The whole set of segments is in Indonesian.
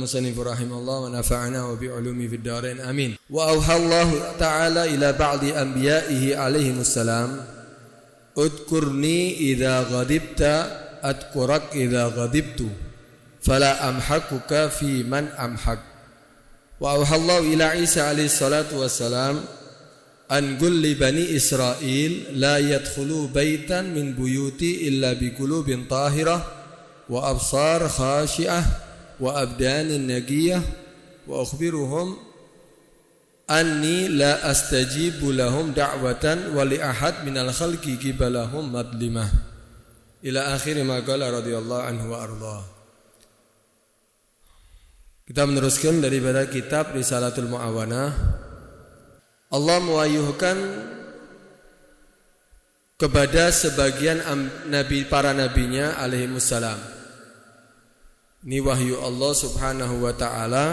musannif rahimahullah wa nafa'ana wa bi'ulumi fid dharain amin. Wa auhallahu ta'ala ila ba'di anbiya'ihi alaihimussalam udkurni idza ghadibta adkurak idza ghadibtu fala amhakuka fi man amhak. Wa auhallahu ila Isa alaihi salatu wassalam an qul li bani Israil la yadkhulu baitan min buyuti illa bi qulubin tahirah wa absar khashi'ah wa abdanin nagiyah wa akhbiruhum anni la astajibu lahum da'watan wa li ahad minal khalqi qibalahum madlimah ila akhir ma qala radhiyallahu anhu wa arda. Kita meneruskan daripada kitab Risalatul Mu'awanah. Allah mewayuhkan kepada sebagian nabi, para nabinya alaihimussalam. Ini wahyu Allah subhanahu wa ta'ala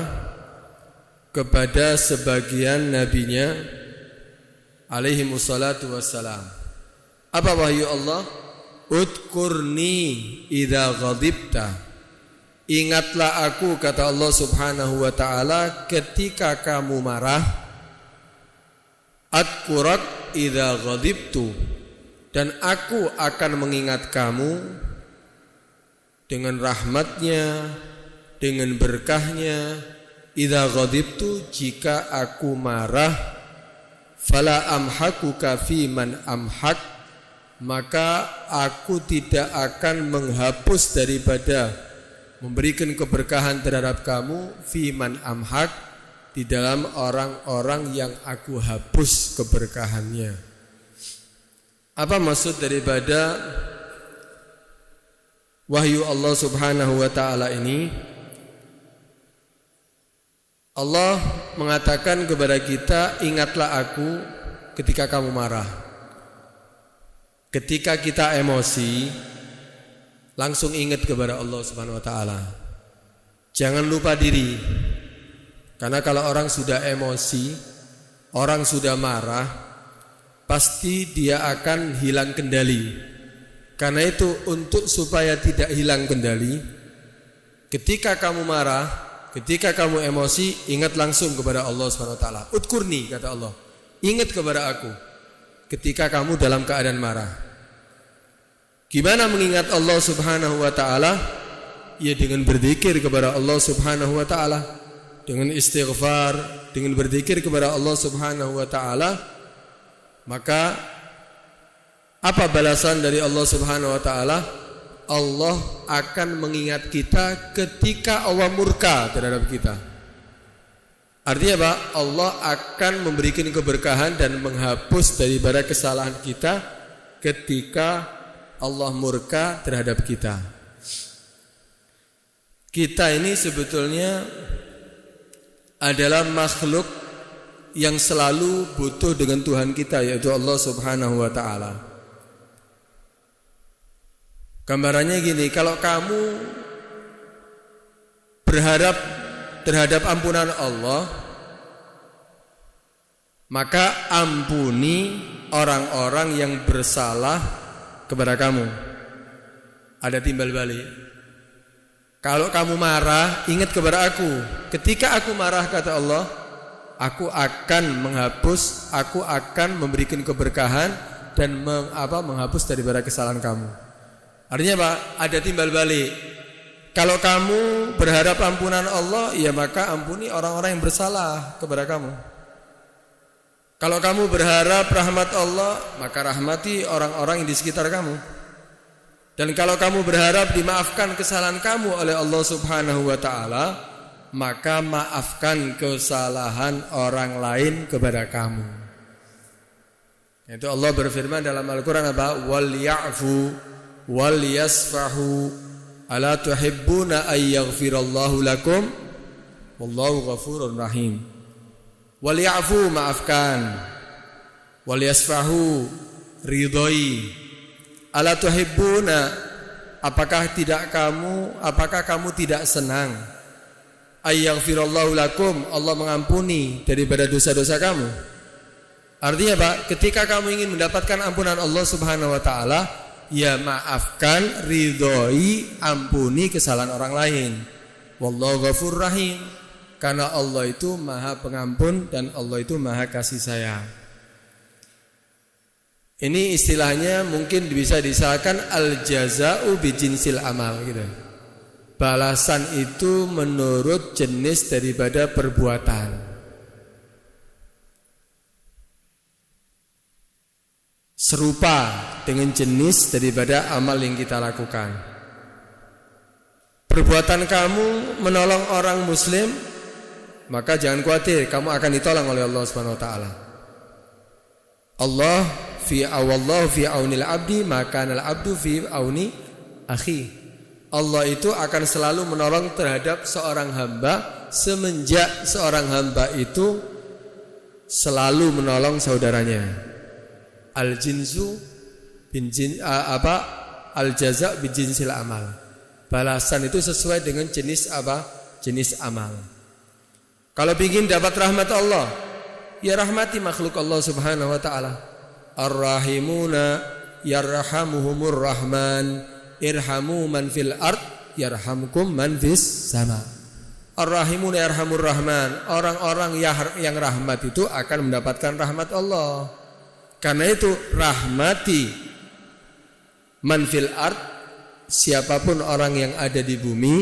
kepada sebagian nabinya alaihimussalatu wassalam. Apa wahyu Allah? Udkurni idza ghadibta. Ingatlah aku, kata Allah subhanahu wa ta'ala, ketika kamu marah. Adkurak idza ghadibtu. Dan aku akan mengingat kamu dengan rahmatnya, dengan berkahnya. Idza ghadibtu, jika aku marah. Fala amhakuka fi man amhak, maka aku tidak akan menghapus daripada memberikan keberkahan terhadap kamu fi man amhak, di dalam orang-orang yang aku hapus keberkahannya. Apa maksud daripada wahyu Allah subhanahu wa ta'ala ini? Allah mengatakan kepada kita, ingatlah aku ketika kamu marah. Ketika kita emosi, langsung ingat kepada Allah subhanahu wa ta'ala. Jangan lupa diri. Karena kalau orang sudah emosi, orang sudah marah, pasti dia akan hilang kendali. Karena itu, untuk supaya tidak hilang kendali, ketika kamu marah, ketika kamu emosi, ingat langsung kepada Allah Subhanahu wa taala. Udkurni, kata Allah. Ingat kepada aku ketika kamu dalam keadaan marah. Gimana mengingat Allah Subhanahu wa taala? Ya dengan berzikir kepada Allah Subhanahu wa taala, dengan istighfar, dengan berzikir kepada Allah Subhanahu wa taala. Maka apa balasan dari Allah Subhanahu wa ta'ala? Allah akan mengingat kita ketika Allah murka terhadap kita. Artinya apa? Allah akan memberikan keberkahan dan menghapus daripada kesalahan kita ketika Allah murka terhadap kita. Kita ini sebetulnya adalah makhluk yang selalu butuh dengan Tuhan kita, yaitu Allah Subhanahu wa ta'ala. Gambarannya gini, kalau kamu berharap terhadap ampunan Allah, maka ampuni orang-orang yang bersalah kepada kamu. Ada timbal balik. Kalau kamu marah, ingat kepada aku. Ketika aku marah, kata Allah, aku akan menghapus, aku akan memberikan keberkahan dan menghapus daripada kesalahan kamu. Artinya apa? Ada timbal balik. Kalau kamu berharap ampunan Allah, ya maka ampuni orang-orang yang bersalah kepada kamu. Kalau kamu berharap rahmat Allah, maka rahmati orang-orang yang di sekitar kamu. Dan kalau kamu berharap dimaafkan kesalahan kamu oleh Allah Subhanahu wa ta'ala, maka maafkan kesalahan orang lain kepada kamu. Itu Allah berfirman dalam Al-Quran apa? Wal ya'fu wal yasfahu ala tuhibbuna ay yaghfirallahu lakum wallahu ghafurur rahim. Wal ya'fu, maafkan. Wal yasfahu, ridhoi. Ala tuhibbuna, apakah kamu tidak senang ay yaghfirallahu lakum, Allah mengampuni daripada dosa-dosa kamu. Artinya apa? Ketika kamu ingin mendapatkan ampunan Allah Subhanahu wa ta'ala, ya maafkan, ridhoi, ampuni kesalahan orang lain. Wallahu ghafurur rahim. Karena Allah itu Maha Pengampun dan Allah itu Maha Kasih Sayang. Ini istilahnya mungkin bisa disamakan al-jaza'u bijinsil amal gitu. Balasan itu menurut jenis daripada perbuatan. Serupa dengan jenis daripada amal yang kita lakukan. Perbuatan kamu menolong orang muslim, maka jangan khawatir, kamu akan ditolong oleh Allah Subhanahu wa taala. Allah fi aunil abdi, maka al abdu fi auni akhi. Allah itu akan selalu menolong terhadap seorang hamba semenjak seorang hamba itu selalu menolong saudaranya. Al jinsu bin jin al jaza bin jinsil amal. Balasan itu sesuai dengan jenis apa? Jenis amal. Kalau ingin dapat rahmat Allah, ya rahmati makhluk Allah Subhanahu wa taala. Ar-rahimuna yarhamuhumur rahman, irhamu man fil ard yarhamkum man fis sama. Ar-rahimuna yarhamur rahman. Orang-orang yang rahmat itu akan mendapatkan rahmat Allah. Karena itu rahmati man fil ard, siapapun orang yang ada di bumi,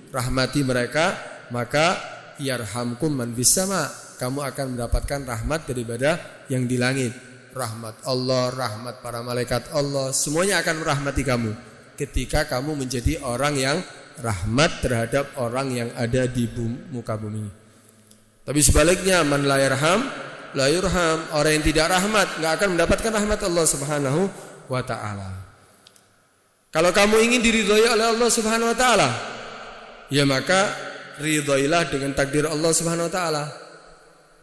rahmati mereka, maka yarhamkum man fis sama. Kamu akan mendapatkan rahmat daripada yang di langit. Rahmat Allah, rahmat para malaikat Allah, semuanya akan merahmati kamu ketika kamu menjadi orang yang rahmat terhadap orang yang ada di muka bumi. Tapi sebaliknya, man la yarham la yurham, orang yang tidak rahmat enggak akan mendapatkan rahmat Allah Subhanahu wa taala. Kalau kamu ingin diridhoi oleh Allah Subhanahu wa taala, ya maka ridhoilah dengan takdir Allah Subhanahu wa taala.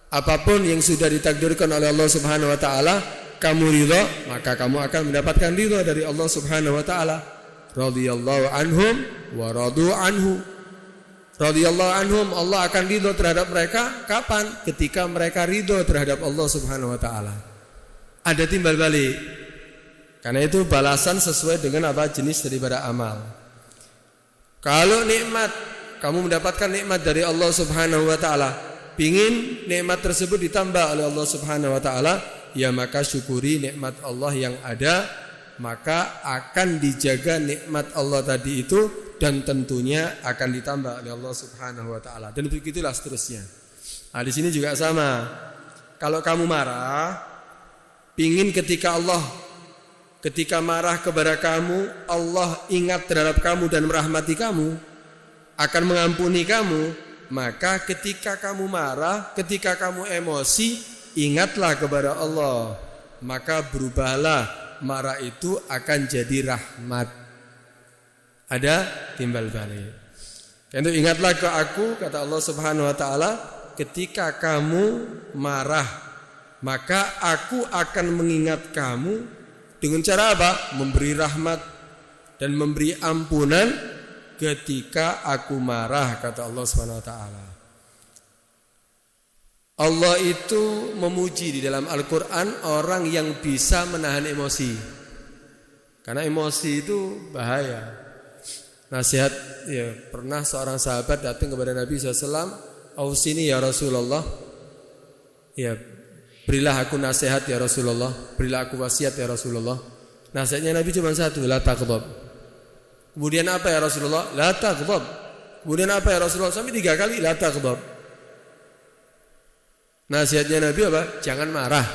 Apapun yang sudah ditakdirkan oleh Allah Subhanahu wa taala, kamu ridha, maka kamu akan mendapatkan ridha dari Allah Subhanahu wa taala. Radhiyallahu anhum wa radu anhu. Radhiyallahu anhum, Allah akan ridha terhadap mereka kapan? Ketika mereka ridha terhadap Allah Subhanahu wa taala. Ada timbal balik. Karena itu balasan sesuai dengan apa? Jenis daripada amal. Kalau nikmat, kamu mendapatkan nikmat dari Allah Subhanahu wa taala, pingin nikmat tersebut ditambah oleh Allah Subhanahu wa taala, ya maka syukuri nikmat Allah yang ada, maka akan dijaga nikmat Allah tadi itu dan tentunya akan ditambah oleh Allah Subhanahu wa taala. Dan begitulah seterusnya. Nah, di sini juga sama. Kalau kamu marah, pingin ketika marah kepada kamu, Allah ingat terhadap kamu dan merahmati kamu, akan mengampuni kamu. Maka ketika kamu marah, ketika kamu emosi, ingatlah kepada Allah. Maka berubahlah, marah itu akan jadi rahmat. Ada timbal balik. Karena itu ingatlah ke aku, kata Allah Subhanahu wa taala, ketika kamu marah, maka aku akan mengingat kamu dengan cara apa? Memberi rahmat dan memberi ampunan ketika aku marah, kata Allah Subhanahu wa taala. Allah itu memuji di dalam Al-Qur'an orang yang bisa menahan emosi. Karena emosi itu bahaya. Nasihat, ya, pernah seorang sahabat datang kepada Nabi SAW, "Ausini ya Rasulullah." Ya, berilah aku nasihat ya Rasulullah, berilah aku wasiat ya Rasulullah. Nasihatnya Nabi cuma satu, la taghdab. Kemudian apa ya Rasulullah? La taghdab. Kemudian apa ya Rasulullah? Sampai 3 kali la taghdab. Nasihatnya Nabi apa? Jangan marah.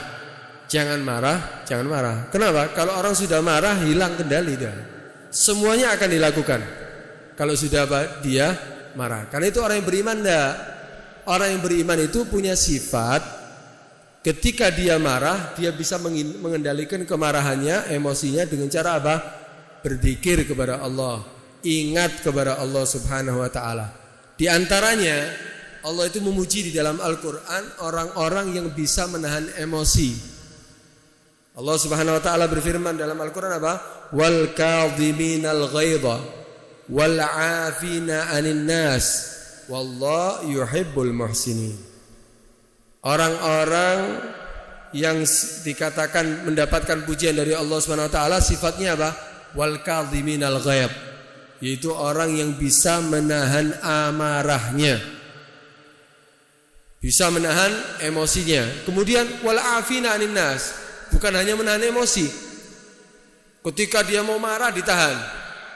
Jangan marah, jangan marah. Kenapa? Kalau orang sudah marah, hilang kendali dia. Semuanya akan dilakukan kalau sudah apa? Dia marah. Karena itu orang yang beriman enggak. Orang yang beriman itu punya sifat ketika dia marah, dia bisa mengendalikan kemarahannya, emosinya dengan cara apa? Berzikir kepada Allah, ingat kepada Allah Subhanahu wa taala. Di antaranya Allah itu memuji di dalam Al-Qur'an orang-orang yang bisa menahan emosi. Allah Subhanahu wa taala berfirman dalam Al-Qur'an apa? Wal kadhiminal ghaidha wal 'afina 'anil nas wallahu yuhibbul muhsinin. Orang-orang yang dikatakan mendapatkan pujian dari Allah Subhanahu wa taala sifatnya apa? Wal kadhiminal ghaidh, yaitu orang yang bisa menahan amarahnya, bisa menahan emosinya. Kemudian wal afina 'anil nas, bukan hanya menahan emosi. Ketika dia mau marah ditahan.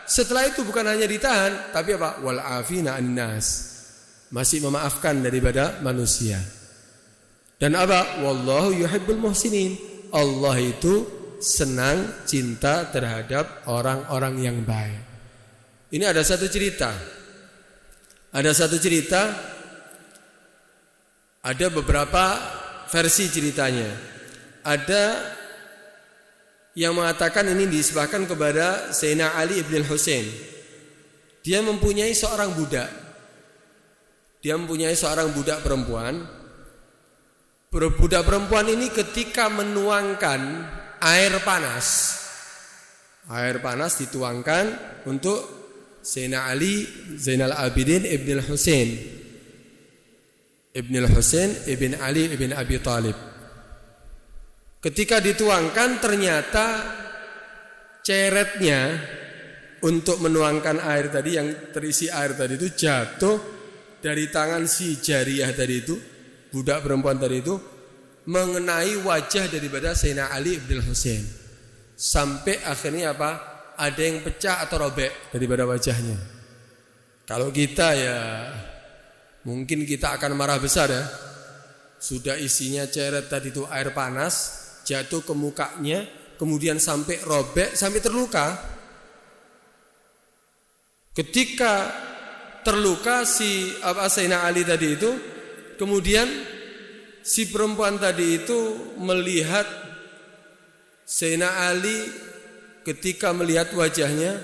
Setelah itu bukan hanya ditahan, tapi apa? Wal afina 'anil nas, masih memaafkan daripada manusia. Dan apa? Wallahu yuhibbul muhsinin, Allah itu senang, cinta terhadap orang-orang yang baik. Ini ada satu cerita. Ada beberapa versi ceritanya. Ada yang mengatakan ini disebabkan kepada Sayyidina Ali ibn Husain. Dia mempunyai seorang budak. Perempuan. Budak perempuan ini ketika menuangkan air panas dituangkan untuk Sayyidina Ali Zainal Abidin ibn Husain ibn Ali ibn Abi Talib. Ketika dituangkan ternyata ceretnya untuk menuangkan air tadi, yang terisi air tadi itu jatuh dari tangan si jariyah tadi itu, budak perempuan tadi itu, mengenai wajah daripada Sayyidina Ali ibn Husain. Sampai akhirnya apa? Ada yang pecah atau robek daripada wajahnya. Kalau kita ya mungkin kita akan marah besar ya. Sudah isinya ceret tadi itu air panas, jatuh ke mukanya, kemudian sampai robek, sampai terluka. Ketika terluka si Sayyidina Ali tadi itu, kemudian si perempuan tadi itu melihat Sayyidina Ali. Ketika melihat wajahnya,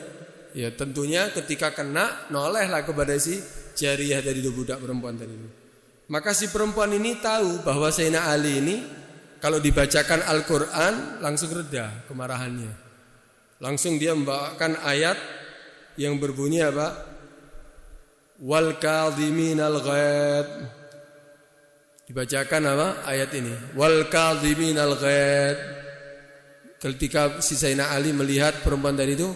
ya tentunya ketika kena nolehlah kepada si jariyah dari budak perempuan tadi. Maka si perempuan ini tahu bahwa Sayyidina Ali ini kalau dibacakan Al-Quran langsung reda kemarahannya. Langsung dia membawakan ayat yang berbunyi apa? Wal kadhiminal ghaidh. Dibacakan apa? Ayat ini. Wal kadhiminal ghaidh. Ketika si Sayyidina Ali melihat perempuan tadi itu,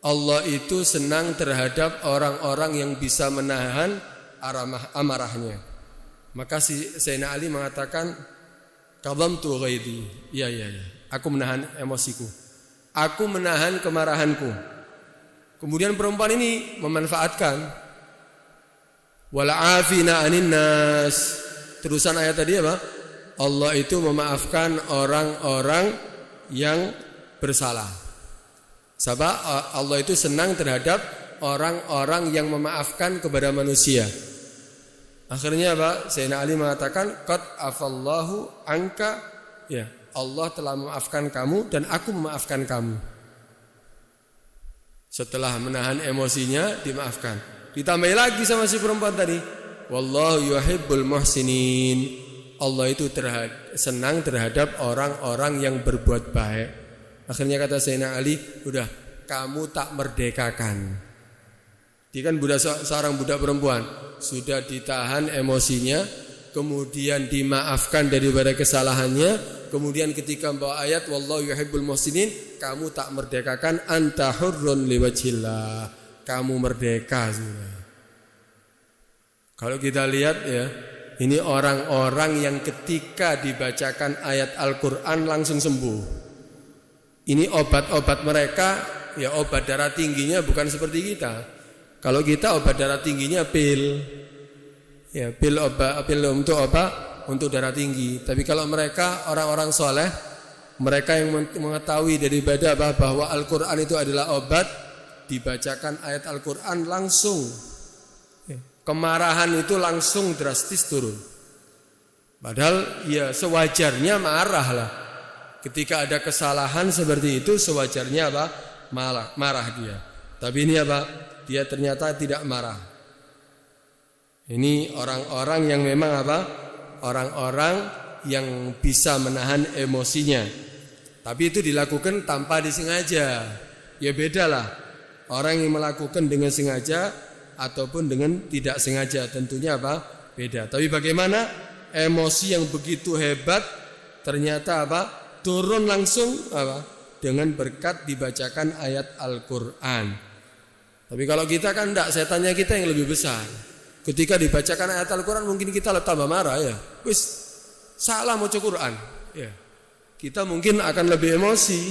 Allah itu senang terhadap orang-orang yang bisa menahan amarahnya. Maka si Sayyidina Ali mengatakan, qadamtu ghaidhi. Ya. Aku menahan emosiku. Aku menahan kemarahanku. Kemudian perempuan ini memanfaatkan wal afina 'anil nas. Terusan ayat tadi apa? Allah itu memaafkan orang-orang yang bersalah. Sebab Allah itu senang terhadap orang-orang yang memaafkan kepada manusia. Akhirnya apa? Sayyidina Ali mengatakan, qad afallahu anka, ya, Allah telah memaafkan kamu dan aku memaafkan kamu. Setelah menahan emosinya dimaafkan. Ditambah lagi sama si perempuan tadi, wallahu yuhibbul muhsinin. Allah itu senang terhadap orang-orang yang berbuat baik. Akhirnya kata Sayyidina Ali, udah kamu tak merdekakan. Dia kan seorang budak perempuan, sudah ditahan emosinya, kemudian dimaafkan daripada kesalahannya, kemudian ketika membawa ayat wallahu yuhibbul muhsinin, kamu tak merdekakan, anta hurrun liwajhillah, kamu merdeka sudah. Kalau kita lihat ya, ini orang-orang yang ketika dibacakan ayat Al-Quran langsung sembuh. Ini obat-obat mereka, ya obat darah tingginya bukan seperti kita. Kalau kita obat darah tingginya pil, ya pil untuk apa? Untuk darah tinggi. Tapi kalau mereka orang-orang soleh, mereka yang mengetahui daripada bahwa Al-Quran itu adalah obat, dibacakan ayat Al-Quran langsung kemarahan itu langsung drastis turun. Padahal ya sewajarnya marah lah. Ketika ada kesalahan seperti itu sewajarnya apa? Marah dia. Tapi ini apa? Dia ternyata tidak marah. Ini orang-orang yang memang apa? Orang-orang yang bisa menahan emosinya. Tapi itu dilakukan tanpa disengaja. Ya bedalah. Orang yang melakukan dengan sengaja ataupun dengan tidak sengaja, tentunya apa? Beda. Tapi bagaimana emosi yang begitu hebat ternyata apa? Turun langsung apa? Dengan berkat dibacakan ayat Al-Quran. Tapi kalau kita kan enggak, setannya kita yang lebih besar. Ketika dibacakan ayat Al-Quran mungkin kita tambah marah ya. Wis salah maca Quran. Ya. Kita mungkin akan lebih emosi.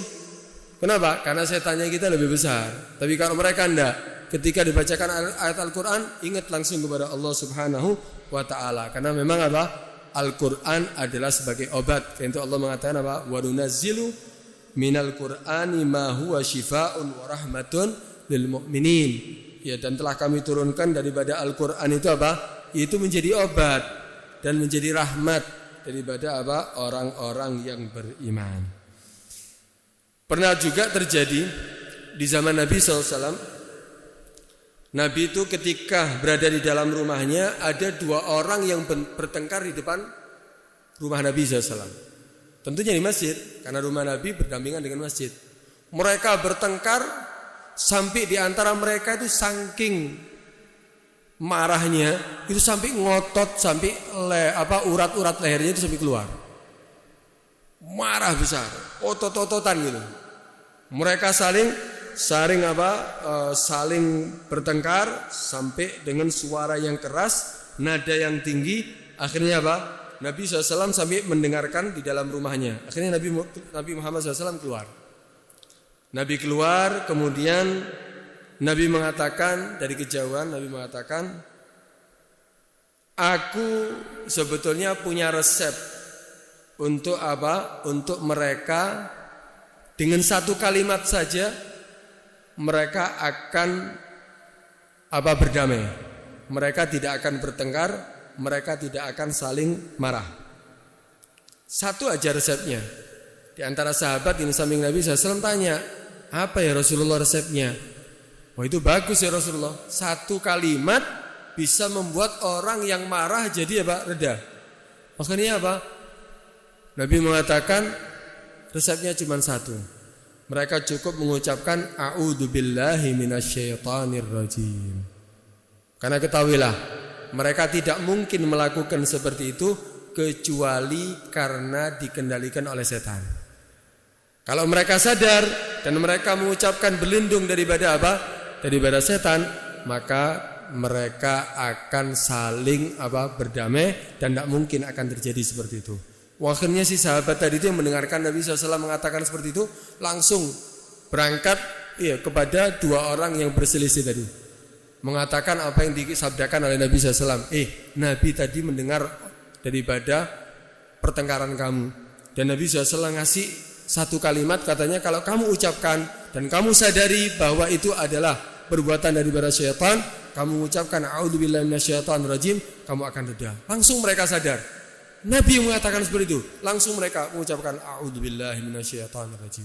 Kenapa? Karena setannya kita lebih besar. Tapi kalau mereka enggak, ketika dibacakan ayat Al-Quran ingat langsung kepada Allah Subhanahu wa ta'ala. Karena memang apa? Al-Quran adalah sebagai obat. Karena itu Allah mengatakan apa? Wa nunazzilu minal Qur'ani ma huwa shifaa'un wa rahmatun lil mu'minin. Ya, dan telah kami turunkan daripada Al-Quran itu apa? Itu menjadi obat dan menjadi rahmat daripada apa? Orang-orang yang beriman. Pernah juga terjadi di zaman Nabi SAW. Nabi itu ketika berada di dalam rumahnya, ada dua orang yang bertengkar di depan rumah Nabi SAW. Tentunya di masjid, karena rumah Nabi berdampingan dengan masjid. Mereka bertengkar sampai di antara mereka itu saking marahnya, itu sampai ngotot, sampai urat-urat lehernya itu sampai keluar. Marah besar, otot-ototan gitu. Mereka saling bertengkar sampai dengan suara yang keras, nada yang tinggi. Akhirnya apa? Nabi SAW sampai mendengarkan di dalam rumahnya. Akhirnya Nabi Muhammad SAW keluar. Nabi keluar, kemudian Nabi mengatakan dari kejauhan, Nabi mengatakan, aku sebetulnya punya resep untuk apa? Untuk mereka dengan satu kalimat saja mereka akan berdamai. Mereka tidak akan bertengkar, mereka tidak akan saling marah. Satu aja resepnya. Di antara sahabat ini samping Nabi SAW tanya, apa ya Rasulullah resepnya? Oh itu bagus ya Rasulullah. Satu kalimat bisa membuat orang yang marah jadi reda. Makanya apa? Nabi mengatakan resepnya cuma satu. Mereka cukup mengucapkan a'udzubillahi minasyaitonir rajim. Karena ketahuilah, mereka tidak mungkin melakukan seperti itu kecuali karena dikendalikan oleh setan. Kalau mereka sadar dan mereka mengucapkan berlindung daripada apa? Daripada setan, maka mereka akan saling berdamai dan tidak mungkin akan terjadi seperti itu. Akhirnya si sahabat tadi itu yang mendengarkan Nabi SAW mengatakan seperti itu, langsung berangkat kepada dua orang yang berselisih tadi. Mengatakan apa yang disabdakan oleh Nabi SAW. Nabi tadi mendengar daripada pertengkaran kamu. Dan Nabi SAW ngasih satu kalimat, katanya kalau kamu ucapkan dan kamu sadari bahwa itu adalah perbuatan daripada syaitan, kamu ucapkan a'udzubillahi minasyaitonir rajim, kamu akan reda. Langsung mereka sadar. Nabi mengatakan seperti itu, langsung mereka mengucapkan a'udzubillahi minasyaitonir rajim.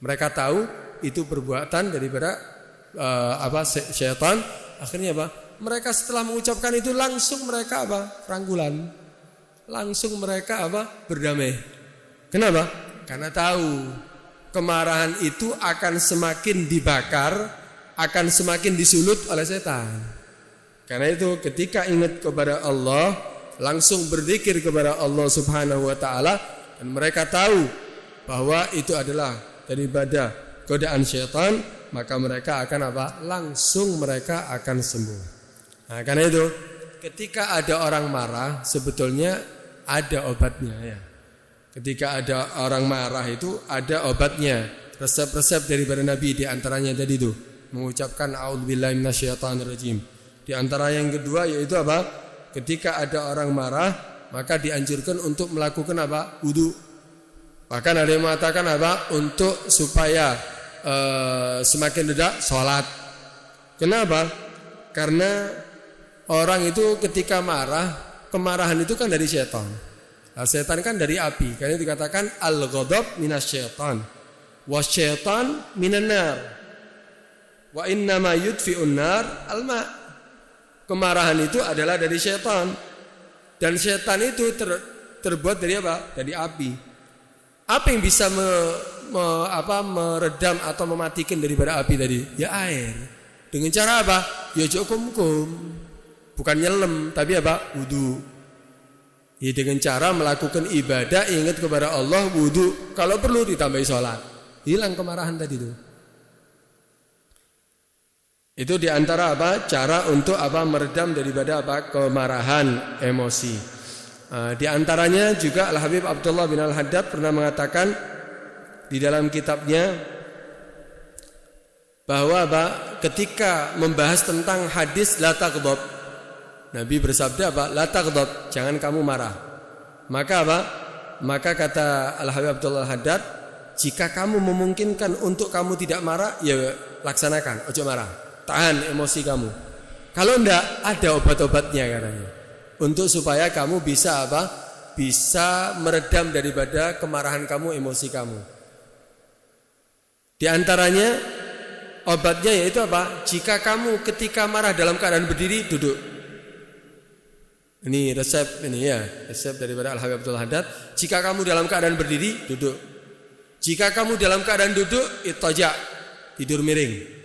Mereka tahu itu perbuatan daripada syaitan. Akhirnya mereka setelah mengucapkan itu langsung mereka rangkulan. Langsung mereka berdamai. Kenapa? Karena tahu kemarahan itu akan semakin dibakar, akan semakin disulut oleh setan. Karena itu ketika ingat kepada Allah, langsung berzikir kepada Allah Subhanahu wa ta'ala, dan mereka tahu bahwa itu adalah daripada godaan syaitan, maka mereka akan langsung mereka akan sembuh. Nah, karena itu ketika ada orang marah sebetulnya ada obatnya ya. Ketika ada orang marah itu ada obatnya. Resep-resep daripada Nabi di antaranya tadi itu mengucapkan a'udzubillahi minasyaitonir rajim. Di antara yang kedua yaitu ketika ada orang marah, maka dianjurkan untuk melakukan wudu. Bahkan ada yang mengatakan untuk supaya semakin reda sholat. Kenapa? Karena orang itu ketika marah, kemarahan itu kan dari syaitan. Nah, setan kan dari api. Karena dikatakan al-ghadab minasyaitan, wasyaitan minan nar, wa innama yudfi'un nar al-ma'. Kemarahan itu adalah dari syaitan. Dan syaitan itu terbuat dari Dari api. Apa yang bisa meredam atau mematikan daripada api tadi? Ya air. Dengan cara Ya kum-kum. Bukan nyelem, tapi wudu. Ya dengan cara melakukan ibadah, ingat kepada Allah, wudu. Kalau perlu ditambahi sholat. Hilang kemarahan tadi itu. Itu diantara apa? Cara untuk apa? Meredam daripada apa? Kemarahan, emosi. Di antaranya juga Al-Habib Abdullah bin Al-Haddad pernah mengatakan di dalam kitabnya bahwa apa? Ketika membahas tentang hadis la taghdab, Nabi bersabda apa? La taghdab, jangan kamu marah. Maka apa? Maka kata Al-Habib Abdullah Al-Haddad, jika kamu memungkinkan untuk kamu tidak marah, ya laksanakan, ojo marah. Tahan emosi kamu. Kalau enggak, ada obat-obatnya katanya. Untuk supaya kamu bisa apa? Bisa meredam daripada kemarahan kamu, emosi kamu. Di antaranya obatnya yaitu apa? Jika kamu ketika marah dalam keadaan berdiri, duduk. Ini resep ini ya, resep daripada Al-Habib Abdul Haddad. Jika kamu dalam keadaan berdiri, duduk. Jika kamu dalam keadaan duduk, ittaja, tidur miring.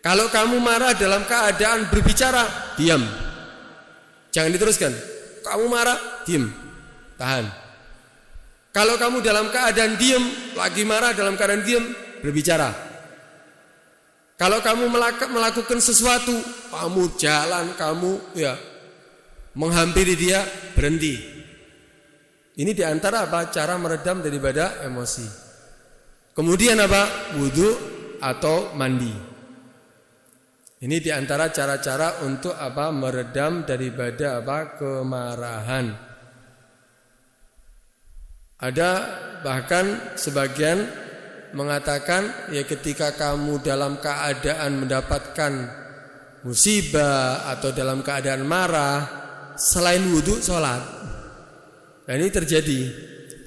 Kalau kamu marah dalam keadaan berbicara, diam. Jangan diteruskan. Kamu marah, diam. Tahan. Kalau kamu dalam keadaan diam, lagi marah dalam keadaan diam, berbicara. Kalau kamu melakukan sesuatu, kamu jalan, kamu ya menghampiri dia, berhenti. Ini diantara apa? Cara meredam daripada emosi. Kemudian apa? Wudu atau mandi. Ini diantara cara-cara untuk apa? Meredam daripada apa? Kemarahan. Ada bahkan sebagian mengatakan ya ketika kamu dalam keadaan mendapatkan musibah atau dalam keadaan marah, selain wudu sholat. Nah ini terjadi.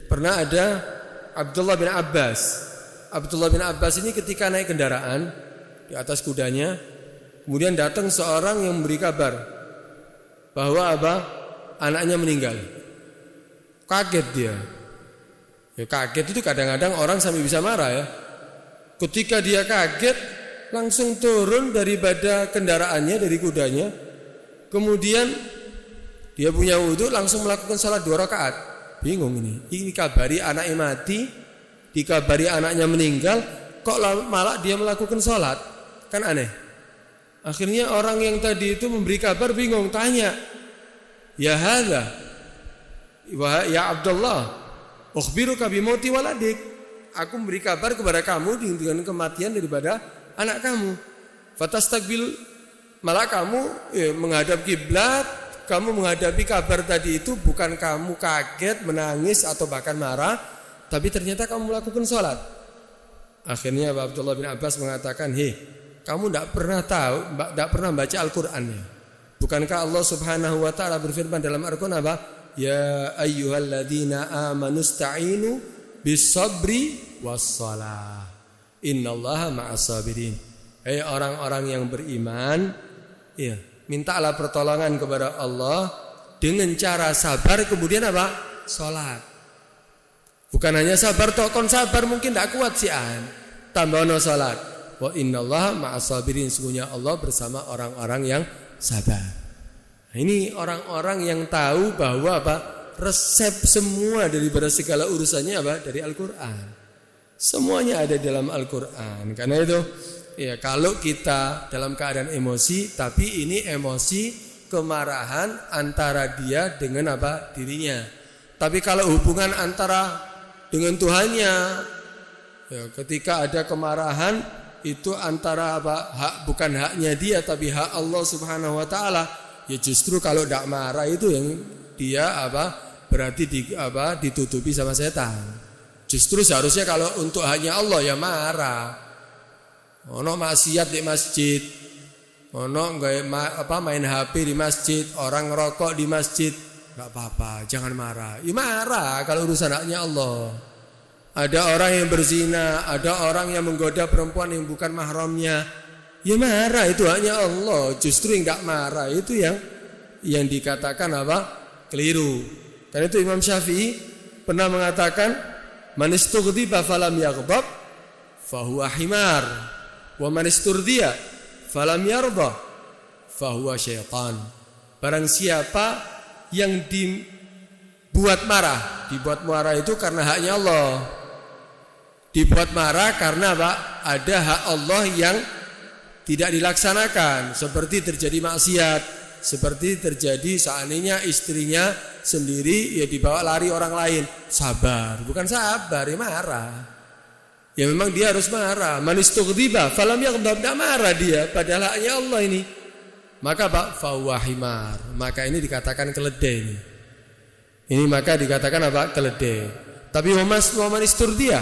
Pernah ada Abdullah bin Abbas. Abdullah bin Abbas ini ketika naik kendaraan di atas kudanya, kemudian datang seorang yang memberi kabar bahwa apa? Anaknya meninggal. Kaget dia. Ya kaget itu kadang-kadang orang sampai bisa marah ya. Ketika dia kaget, langsung turun daripada kendaraannya, dari kudanya. Kemudian dia punya wudu, langsung melakukan salat 2 rakaat. Bingung ini. Ini kabari anaknya mati, dikabari anaknya meninggal, kok malah dia melakukan salat? Kan aneh. Akhirnya orang yang tadi itu memberi kabar bingung, tanya, ya hadza, ya Abdullah, ukhbiruka bimauti waladik. Aku memberi kabar kepada kamu dengan kematian daripada anak kamu. Fatastaqbil, malah kamu menghadap kiblat, kamu menghadapi kabar tadi itu bukan kamu kaget, menangis atau bahkan marah, tapi ternyata kamu melakukan sholat. Akhirnya Abdullah bin Abbas mengatakan, kamu tidak pernah tahu, tidak pernah baca Al-Qur'annya. Bukankah Allah Subhanahu wa taala berfirman dalam Al-Qur'an apa? Ya ayyuhalladzina amanu sta'inu bis-sabri was-shalah. Innallaha ma'as-sabirin. Hai orang-orang yang beriman, ya, mintalah pertolongan kepada Allah dengan cara sabar, kemudian apa? Salat. Bukan hanya sabar, kon sabar mungkin tidak kuat sih tambah salat. Wa innallaha ma'as-sabirin, sesungguhnya Allah bersama orang-orang yang sabar. Nah, ini orang-orang yang tahu bahwa apa? Resep semua daripada segala urusannya apa? Dari Al-Qur'an. Semuanya ada dalam Al-Qur'an. Karena itu ya kalau kita dalam keadaan emosi, tapi ini emosi kemarahan antara dia dengan apa? Dirinya. Tapi kalau hubungan antara dengan Tuhannya, ya, ketika ada kemarahan itu antara apa? Bukan haknya dia tapi hak Allah Subhanahu wa taala. Ya justru kalau tidak marah itu yang dia apa? Berarti ditutupi sama setan. Justru seharusnya kalau untuk haknya Allah ya marah. Ono maksiat di masjid, ono main HP di masjid, orang ngerokok di masjid, enggak apa-apa, jangan marah. Ya marah kalau urusan haknya Allah. Ada orang yang berzina, ada orang yang menggoda perempuan yang bukan mahramnya, ya marah, itu haknya Allah. Justru yang enggak marah itu yang dikatakan apa? Keliru. Karena itu Imam Syafi'i pernah mengatakan, man istughdiba falam yaghdab fahuwa himar, wa man isturdiya falam yarda fahuwa syaitan. Barang siapa yang dibuat marah itu karena haknya Allah. Dibuat marah karena apa? Ada hak Allah yang tidak dilaksanakan, seperti terjadi maksiat, seperti terjadi seandainya istrinya sendiri ya dibawa lari orang lain, sabar, bukan sabar, ya marah. Ya memang dia harus marah. Man istughdiba falam yaghdab, tidak marah dia, padahal haknya Allah ini. Maka Pak fawahimar, maka ini dikatakan keledai ini. Ini maka dikatakan apa? Keledai. Tapi waman isturdia,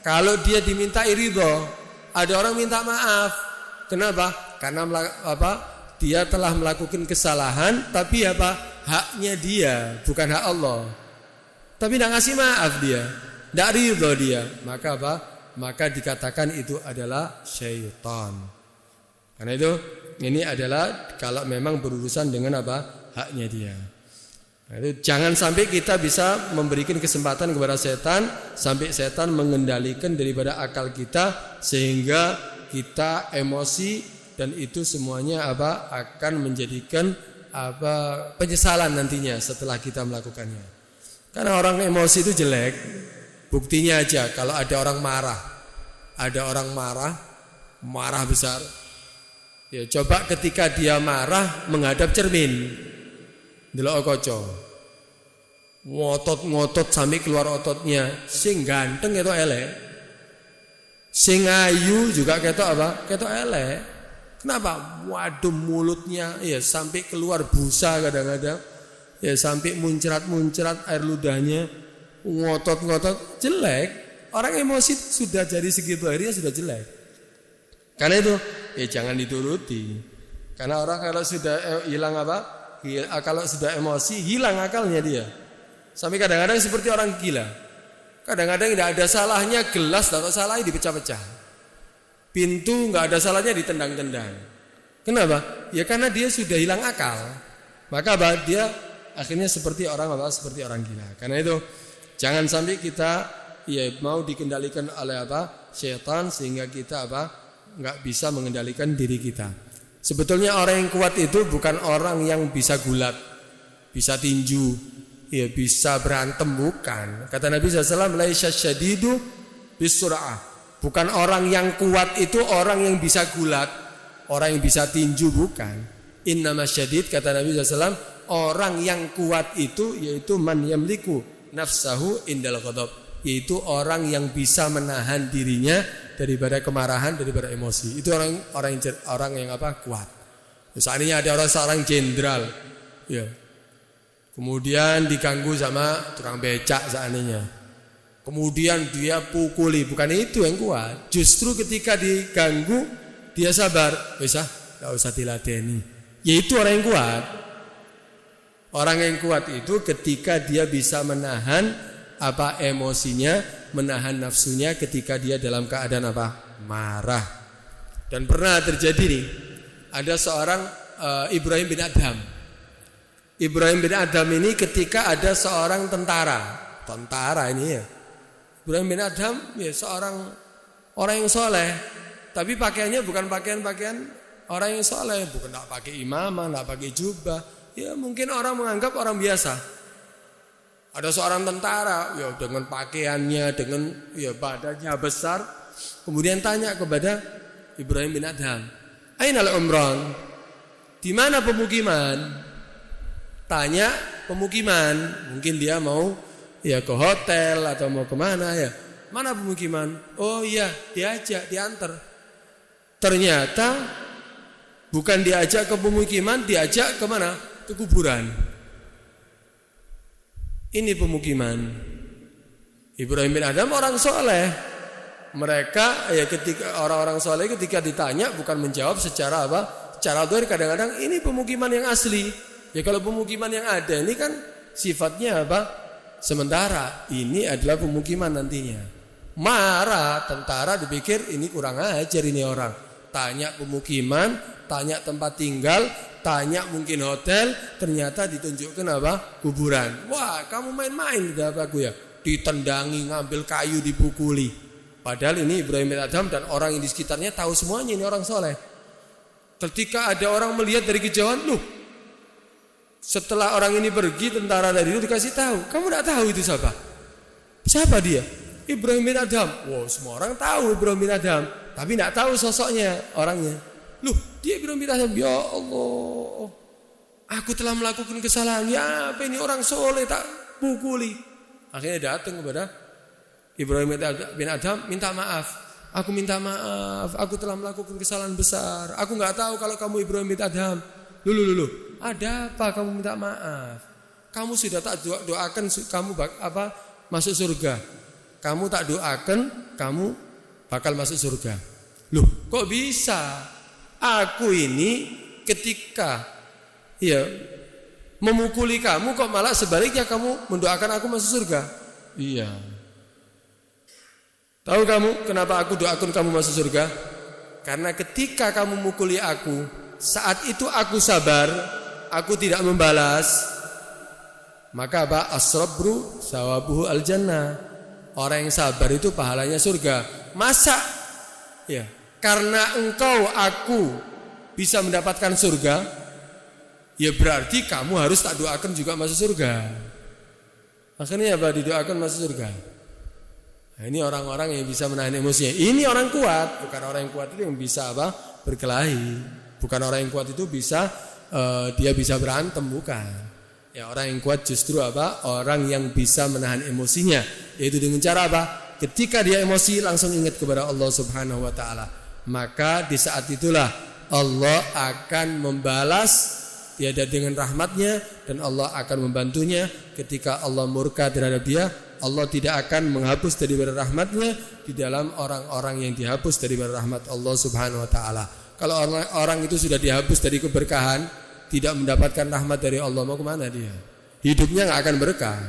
kalau dia dimintai ridho, ada orang minta maaf. Kenapa? Karena dia telah melakukan kesalahan, tapi apa? Haknya dia, bukan hak Allah. Tapi tidak ngasih maaf dia, tidak ridho dia. Maka apa? Maka dikatakan itu adalah syaitan. Karena itu ini adalah kalau memang berurusan dengan apa? Haknya dia. Nah, itu jangan sampai kita bisa memberikan kesempatan kepada setan sampai setan mengendalikan daripada akal kita sehingga kita emosi, dan itu semuanya apa? Akan menjadikan apa? Penyesalan nantinya setelah kita melakukannya. Karena orang emosi itu jelek. Buktinya aja kalau ada orang marah. Ada orang marah besar. Ya coba ketika dia marah menghadap cermin. Delok kaca. Ngotot-ngotot sampai keluar ototnya. Sing ganteng itu elek. Sing ayu juga ketok apa? Ketok elek. Kenapa? Waduh mulutnya ya sampai keluar busa kadang-kadang. Ya sampai muncrat-muncrat air ludahnya. Ngotot-ngotot jelek. Orang emosi sudah jadi segitu akhirnya sudah jelek. Karena itu ya jangan dituruti. Karena orang kalau sudah hilang apa? Kalau sudah emosi hilang akalnya dia. Sampai kadang-kadang seperti orang gila. Kadang-kadang tidak ada salahnya gelas atau salahnya dipecah-pecah. Pintu nggak ada salahnya ditendang-tendang. Kenapa? Ya karena dia sudah hilang akal. Maka apa? Dia akhirnya seperti orang apa? Seperti orang gila. Karena itu jangan sampai kita ya mau dikendalikan oleh apa? Syaitan sehingga kita apa? Nggak bisa mengendalikan diri kita. Sebetulnya orang yang kuat itu bukan orang yang bisa gulat, bisa tinju, ya bisa berantem, bukan. Kata Nabi SAW, laisa syadidu bisur'ah. Bukan orang yang kuat itu orang yang bisa gulat, orang yang bisa tinju, bukan. Innama syadid, kata Nabi SAW, orang yang kuat itu yaitu man yamliku nafsahu indal ghadab, yaitu orang yang bisa menahan dirinya daripada kemarahan, daripada emosi. Itu orang yang apa? Kuat. Misalnya ada seorang jenderal, ya. Kemudian diganggu sama tukang becak seandainya. Kemudian dia pukuli, bukan itu yang kuat. Justru ketika diganggu dia sabar, bisa, enggak usah diladeni. Yaitu orang yang kuat. Orang yang kuat itu ketika dia bisa menahan apa emosinya, menahan nafsunya ketika dia dalam keadaan apa? Marah. Dan pernah terjadi nih, ada seorang Ibrahim bin Adham. Ibrahim bin Adham ini ketika ada seorang tentara ini ya. Ibrahim bin Adham ya seorang orang yang soleh, tapi pakaiannya bukan pakaian orang yang soleh, bukan enggak pakai imamah, enggak pakai jubah. Ya mungkin orang menganggap orang biasa. Ada seorang tentara ya dengan pakaiannya, dengan ya badannya besar, kemudian tanya kepada Ibrahim bin Adham, "Ainal umran?" Di mana pemukiman? Tanya pemukiman. Mungkin dia mau ya ke hotel atau mau kemana ya. Mana pemukiman? Oh iya, diajak, diantar. Ternyata bukan diajak ke pemukiman, diajak ke mana? Ke kuburan. Ini pemukiman. Ibrahim bin Adham orang soleh. Mereka ya ketika orang-orang soleh ketika ditanya bukan menjawab secara apa? Secara doa kadang-kadang ini pemukiman yang asli. Ya kalau pemukiman yang ada ini kan sifatnya apa? Sementara. Ini adalah pemukiman nantinya. Marah tentara dipikir ini kurang ajar ini orang. Tanya pemukiman, tanya tempat tinggal, tanya mungkin hotel, ternyata ditunjukkan apa? Kuburan. Wah, kamu main-main di aku ya. Ditendangi, ngambil kayu, dipukuli. Padahal ini Ibrahim bin Adham dan orang yang di sekitarnya tahu semuanya ini orang soleh. Ketika ada orang melihat dari kejauhan, loh, setelah orang ini pergi, tentara dari itu dikasih tahu, kamu tidak tahu itu siapa? Siapa dia? Ibrahim bin Adham. Wow, semua orang tahu Ibrahim bin Adham, tapi tidak tahu sosoknya orangnya. Loh, dia Ibrahim bin Adham, ya Allah, aku telah melakukan kesalahan. Ya apa ini orang soleh tak pukuli. Akhirnya datang kepada Ibrahim bin Adham minta maaf. Aku minta maaf, aku telah melakukan kesalahan besar. Aku nggak tahu kalau kamu Ibrahim bin Adham. Lulu, ada apa kamu minta maaf? Kamu sudah tak doakan kamu masuk surga. Kamu tak doakan kamu bakal masuk surga. Loh, kok bisa? Aku ini ketika memukuli kamu kok malah sebaliknya kamu mendoakan aku masuk surga. Iya. Tahu kamu kenapa aku doakan kamu masuk surga? Karena ketika kamu mukuli aku, saat itu aku sabar, aku tidak membalas. Maka as-sabru sawabuhu al-jannah. Orang yang sabar itu pahalanya surga. Masa karena engkau aku bisa mendapatkan surga, ya berarti kamu harus tak doakan juga masuk surga. Akhirnya didoakan masuk surga. Nah, ini orang-orang yang bisa menahan emosinya. Ini orang kuat, bukan orang yang kuat itu yang bisa berkelahi. Bukan orang yang kuat itu bisa dia bisa berantem, bukan. Ya, orang yang kuat justru orang yang bisa menahan emosinya, yaitu dengan cara ketika dia emosi langsung ingat kepada Allah Subhanahu wa taala. Maka di saat itulah Allah akan membalas dengan rahmatnya, dan Allah akan membantunya. Ketika Allah murka terhadap dia, Allah tidak akan menghapus daripada rahmatnya di dalam orang-orang yang dihapus daripada rahmat Allah Subhanahu wa taala. Kalau orang itu sudah dihapus dari keberkahan, tidak mendapatkan rahmat dari Allah, mau kemana dia? Hidupnya nggak akan berkah,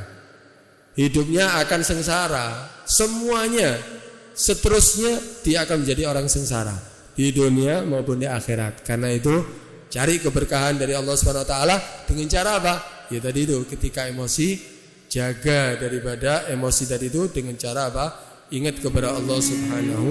hidupnya akan sengsara, semuanya seterusnya dia akan menjadi orang sengsara di dunia maupun di akhirat. Karena itu cari keberkahan dari Allah Subhanahu wa taala dengan cara apa? Ya tadi itu, ketika emosi jaga daripada emosi tadi itu dengan cara Ingat kepada Allah Subhanahu